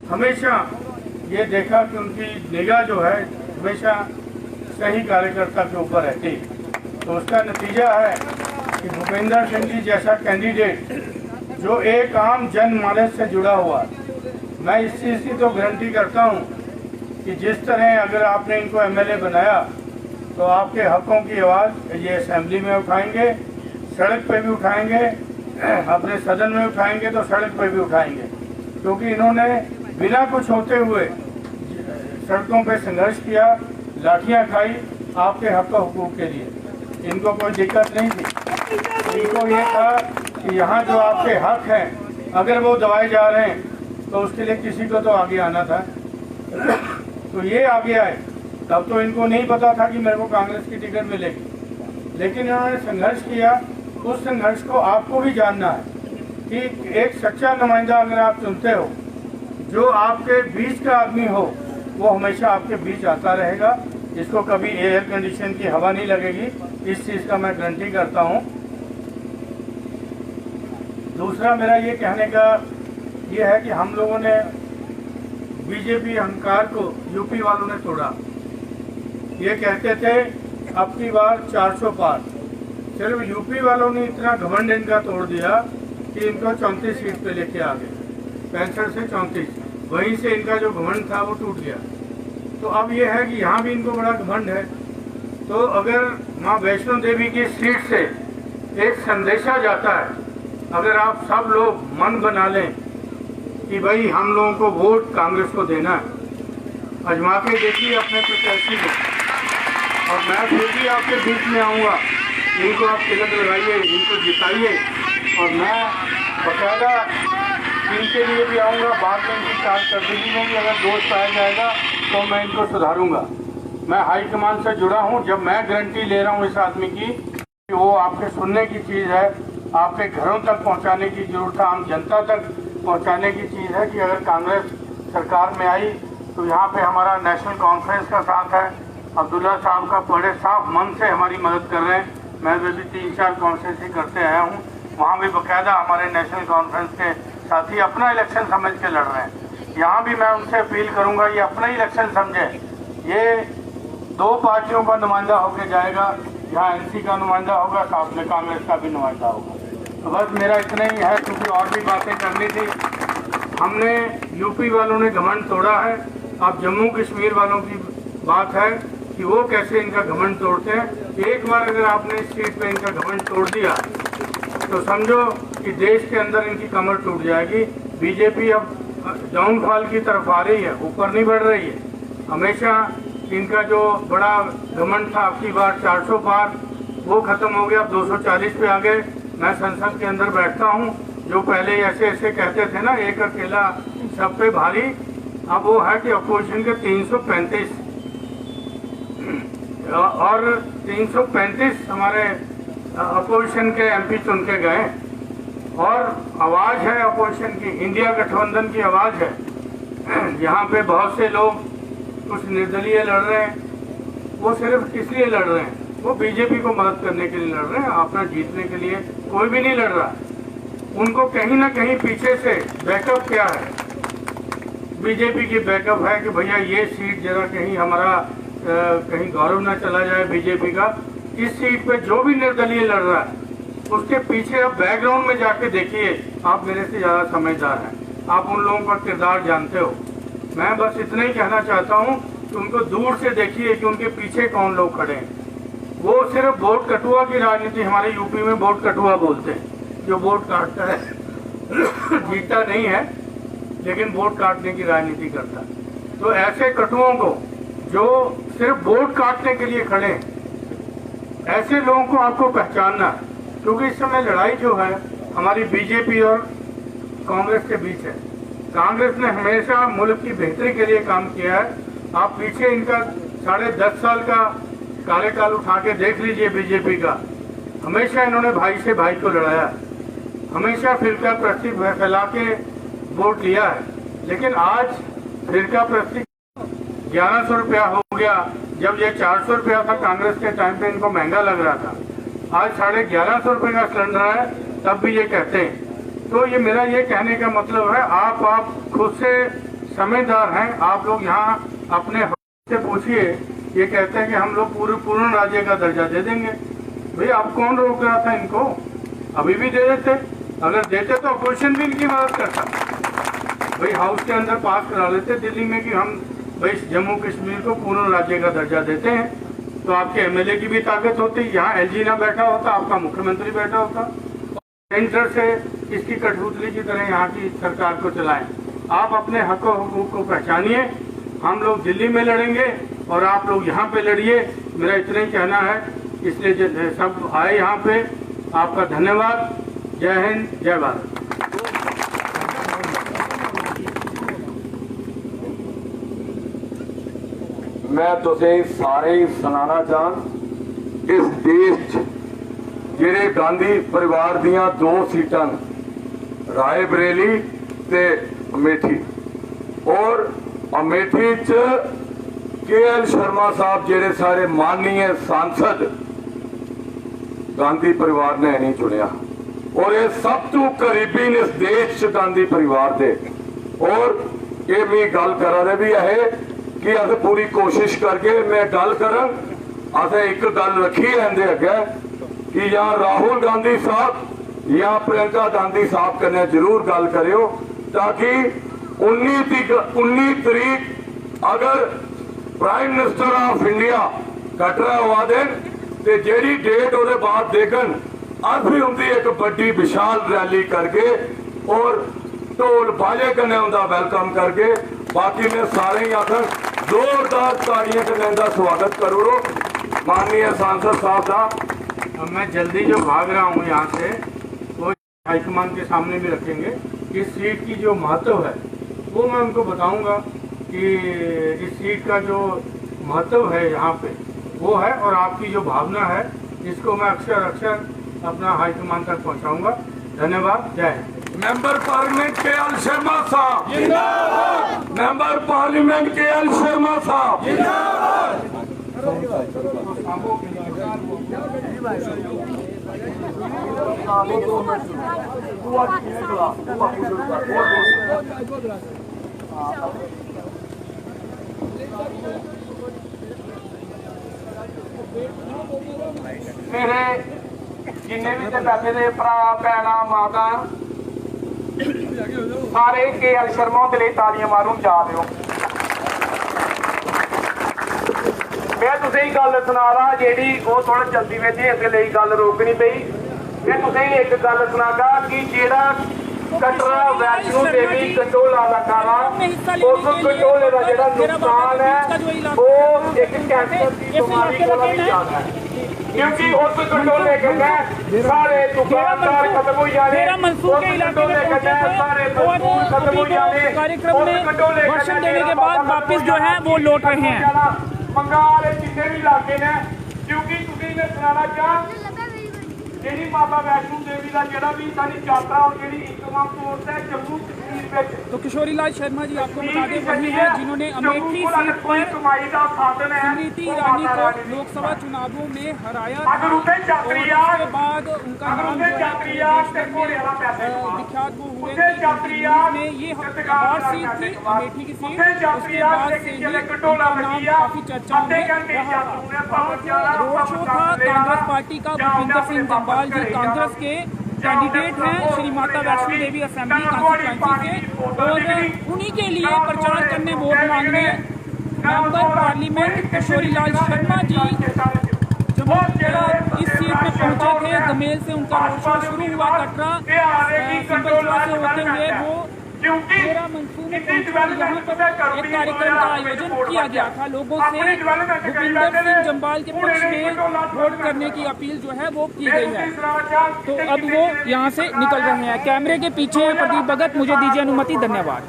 हमेशा ये देखा कि उनकी निगाह जो है हमेशा सही कार्यकर्ता के ऊपर रहती है। तो उसका नतीजा है कि भूपेंद्र सिंह जी जैसा कैंडिडेट जो एक आम जनमानस से जुड़ा हुआ, मैं इस चीज़ की तो गारंटी करता हूँ कि जिस तरह अगर आपने इनको एमएलए बनाया तो आपके हकों की आवाज़ ये असेंबली में उठाएंगे, सड़क पे भी उठाएंगे, अपने सदन में उठाएंगे तो सड़क पे भी उठाएंगे, क्योंकि इन्होंने बिना कुछ होते हुए सड़कों पे संघर्ष किया, लाठियां खाई आपके हक हुकूक के लिए। इनको कोई दिक्कत नहीं थी। इनको ये था कि यहाँ जो आपके हक हैं अगर वो दबाए जा रहे हैं तो उसके लिए किसी को तो आगे आना था। तो ये आगे आए। तब तो इनको नहीं पता था कि मेरे को कांग्रेस की टिकट मिलेगी, लेकिन इन्होंने संघर्ष किया। उस संघर्ष को आपको भी जानना है कि एक सच्चा नुमाइंदा अगर आप चुनते हो, जो आपके बीच का आदमी हो, वो हमेशा आपके बीच आता रहेगा। इसको कभी एयर कंडीशन की हवा नहीं लगेगी, इस चीज़ का मैं गारंटी करता हूँ। दूसरा मेरा ये कहने का ये है कि हम लोगों ने बीजेपी अहंकार को यूपी वालों ने तोड़ा। ये कहते थे अब की बार 400 पार, सिर्फ यूपी वालों ने इतना घमंड इनका तोड़ दिया कि इनको 34 सीट पे लेके आ गए, 65 से 34। वहीं से इनका जो घमंड था वो टूट गया। तो अब ये है कि यहाँ भी इनको बड़ा घमंड है। तो अगर माँ वैष्णो देवी की सीट से एक संदेशा जाता है, अगर आप सब लोग मन बना लें कि भाई हम लोगों को वोट कांग्रेस को देना है, आजमा के देखिए अपने प्रत्याशी को, और मैं फिर भी आपके बीच में आऊँगा। इनको आप तिलक लगाइए, इनको जिताइए, और मैं बाकायदा इनके लिए भी आऊँगा। बाद में इनकी कारकर्दगी में भी अगर दोष पाया जाएगा तो मैं इनको सुधारूंगा। मैं हाईकमान से जुड़ा हूँ। जब मैं गारंटी ले रहा हूँ इस आदमी की कि वो आपके सुनने की चीज़ है, आपके घरों तक पहुँचाने की जरूरत है, आम जनता तक पहुँचाने की चीज़ है कि अगर कांग्रेस सरकार में आई तो यहाँ पे हमारा नेशनल कॉन्फ्रेंस का साथ है। अब्दुल्ला साहब का बड़े साफ मन से हमारी मदद कर रहे हैं। मैं भी 3-4 कॉन्फ्रेंस ही करते आया हूँ, वहाँ भी बाकायदा हमारे नेशनल कॉन्फ्रेंस के साथी अपना इलेक्शन समझ के लड़ रहे हैं। यहाँ भी मैं उनसे अपील करूँगा ये अपना इलेक्शन समझे। ये 2 पार्टियों का नुमाइंदा होकर जाएगा, यहाँ एनसी का नुमाइंदा होगा, साथ में कांग्रेस का भी नुमाइंदा होगा। तो बस मेरा इतना ही है, क्योंकि और भी बातें करनी थी। हमने यूपी वालों ने घमंड तोड़ा है। अब जम्मू कश्मीर वालों की बात है कि वो कैसे इनका घमंड तोड़ते हैं। एक बार अगर आपने इस सीट पे इनका घमंड तोड़ दिया तो समझो कि देश के अंदर इनकी कमर टूट जाएगी। बीजेपी अब डाउनफॉल की तरफ आ रही है, ऊपर नहीं बढ़ रही है। हमेशा इनका जो बड़ा घमंड था अब की बार 400 पार, वो खत्म हो गया, अब 240 पे आ गए। मैं संसद के अंदर बैठता हूँ, जो पहले ऐसे ऐसे कहते थे ना एक अकेला सब पे भारी, अब वो है कि अपोजिशन के 335 और 335 हमारे अपोजिशन के एमपी चुन के गए। और आवाज़ है अपोजिशन की, इंडिया गठबंधन की आवाज़ है। यहाँ पे बहुत से लोग कुछ निर्दलीय लड़ रहे हैं, वो सिर्फ किस लिए लड़ रहे हैं? वो बीजेपी को मदद करने के लिए लड़ रहे हैं, अपना जीतने के लिए कोई भी नहीं लड़ रहा। उनको कहीं ना कहीं पीछे से बैकअप क्या है? बीजेपी की बैकअप है कि भैया ये सीट जरा कहीं हमारा कहीं गौरव ना चला जाए बीजेपी का। इस सीट पे जो भी निर्दलीय लड़ रहा है उसके पीछे आप बैकग्राउंड में जाके देखिए। आप मेरे से ज़्यादा समझदार हैं, आप उन लोगों का किरदार जानते हो। मैं बस इतना ही कहना चाहता हूँ कि उनको दूर से देखिए कि उनके पीछे कौन लोग खड़े हैं। वो सिर्फ वोट कटुआ की राजनीति, हमारे यूपी में वोट कटुआ बोलते हैं, जो वोट काटता है जीतता नहीं है लेकिन वोट काटने की राजनीति करता है। तो ऐसे कटुओं को जो सिर्फ वोट काटने के लिए खड़े हैं, ऐसे लोगों को आपको पहचानना है। क्योंकि इस समय लड़ाई जो है हमारी बीजेपी और कांग्रेस के बीच है। कांग्रेस ने हमेशा मुल्क की बेहतरी के लिए काम किया है। आप पीछे इनका 10.5 साल का कार्यकाल उठा के देख लीजिए बीजेपी का। हमेशा इन्होंने भाई से भाई को लड़ाया, हमेशा फिरका प्रस्ती फैला के वोट लिया है। लेकिन आज फिरका प्रस्ती 1100 रुपया हो गया, जब ये 400 रुपया था कांग्रेस के टाइम पे इनको महंगा लग रहा था। आज 1150 रुपये का सिलेंडर है, तब भी ये कहते हैं। तो ये मेरा ये कहने का मतलब है आप खुद से समझदार हैं। आप लोग यहाँ अपने हक से पूछिए, ये कहते हैं कि हम लोग पूर्ण राज्य का दर्जा दे देंगे। भाई अब कौन रोक रहा था इनको? अभी भी दे देते। अगर देते तो अपोजिशन भी इनकी मदद करता। भाई हाउस के अंदर पास करा लेते दिल्ली में कि हम भाई जम्मू कश्मीर को पूर्ण राज्य का दर्जा देते हैं, तो आपके एमएलए की भी ताकत होती। यहाँ एलजी ना बैठा होता, आपका मुख्यमंत्री बैठा होता। सेंटर से इसकी कठपुतली की तरह यहाँ की सरकार को चलाएं। आप अपने हक और हुकूक को पहचानिए। हम लोग दिल्ली में लड़ेंगे और आप लोग यहाँ पे लड़िए। मेरा इतना ही कहना है, इसलिए सब आए यहाँ पे। आपका धन्यवाद। जय हिंद, जय भारत। मैं तुसें सारे ही सुनाना चाह, इस देश जेड़े गांधी परिवार दियां 2 सीटां रायबरेली ते अमेठी, और अमेठी च KL शर्मा साहब जेड़े सारे माननीय सांसद गांधी परिवार ने नहीं चुनिया, और ये सब तो करीबी ने इस देश च गांधी परिवार दे। और ये भी गल करा रहे भी है कि अस पूरी कोशिश करके मैं गल कर एक गल रखी रहते अगे कि या राहुल गांधी साहब या प्रियंका गांधी साहब कन्नै जरूर गल करियो, ताकि 19 तरीक अगर prime minister of India Katra हुआ देन ते जेड़ी डेट ਉਹਦੇ बाद देखन, अस भी उनकी एक बड़ी विशाल रैली करके और ढोल बाजे कन्नै उनका वेलकम करके, बाकी मैं सारे ही आखर जोरदार ताड़ियां कन्नै उनका स्वागत करो माननीय सांसद साहब का। मैं जल्दी जो भाग रहा हूँ यहाँ से, वो हाईकमान के सामने भी रखेंगे। इस सीट की जो महत्व है वो मैं उनको बताऊंगा कि इस सीट का जो महत्व है यहाँ पे वो है, और आपकी जो भावना है इसको मैं अक्सर अक्सर अपना हाईकमान तक पहुँचाऊंगा। धन्यवाद। जय Hind. Member parliament KL Sharma साहब जिंदाबाद। मेंबर पार्लियामेंट KL शर्मा साहब जिंदाबाद। मेरे जिन्ने भी बैठे दे भरा भैन माता सारे KL शर्मा के लिए तालियां मारूं जा रहे हो। मैं तुसें गल सुना रहा जेडी वो थोड़ा जल्दी में इसलिए गल रोकनी पई। मैं तुसें एक गल सुनागा कि जेड़ा कटरा वैष्णो देवी कंडोला लगाना, उस कंडोले का जेड़ा नुकसान है वो एक कैंसर की बीमारी को भी ज्यादा है, क्योंकि उस कंडोले के सारे दुकानदार खत्म हो जाने, उस कंडोले के सारे मजदूर खत्म हो जाने, कार्यक्रम में भाषण देने के बाद वापस जो है वो लौट रहे हैं। बंगाल जितने भी इलाके ने, क्योंकि तुझे मैं सुनाना चाह जी माता वैष्णो देवी का जो भी सारी यात्रा और जी इंतजाम तौर है जम्मू कश्मीर। तो किशोरी लाल शर्मा जी आपको बता दें वही है जिन्होंने अमेठी सीट पर स्मृति ईरानी को लोकसभा चुनावों में हराया था, और उसके बाद उनका नाम जो है विख्यात वो हुए में ये हर सीट थी अमेठी की सीट। उसके बाद से ही उनका नाम काफी चर्चा में रहा। रोड शो था कांग्रेस पार्टी का। भूपिंदर सिंह जम्वाल जी कांग्रेस के कैंडिडेट हैं श्री माता वैष्णो देवी असेंबली कॉन्स्टिट्यूएंसी से, और उन्हीं के लिए प्रचार करने वोट मांगने मेंबर पार्लियामेंट किशोरी लाल शर्मा जी जब इस सीट में पहुंचे थे, गमेल से उनका रोड शो शुरू हुआ। कटरा सिंबलपुरा से होते हुए वो मेरा मंसूर में पहुंचे। यहाँ पर एक कार्यक्रम का आयोजन किया गया था। लोगों से भूपिंदर सिंह जम्वाल के पक्ष में वोट करने की अपील जो है वो की गई है। तो अब वो यहाँ से निकल रहे हैं। कैमरे के पीछे प्रदीप भगत, मुझे दीजिए अनुमति। धन्यवाद।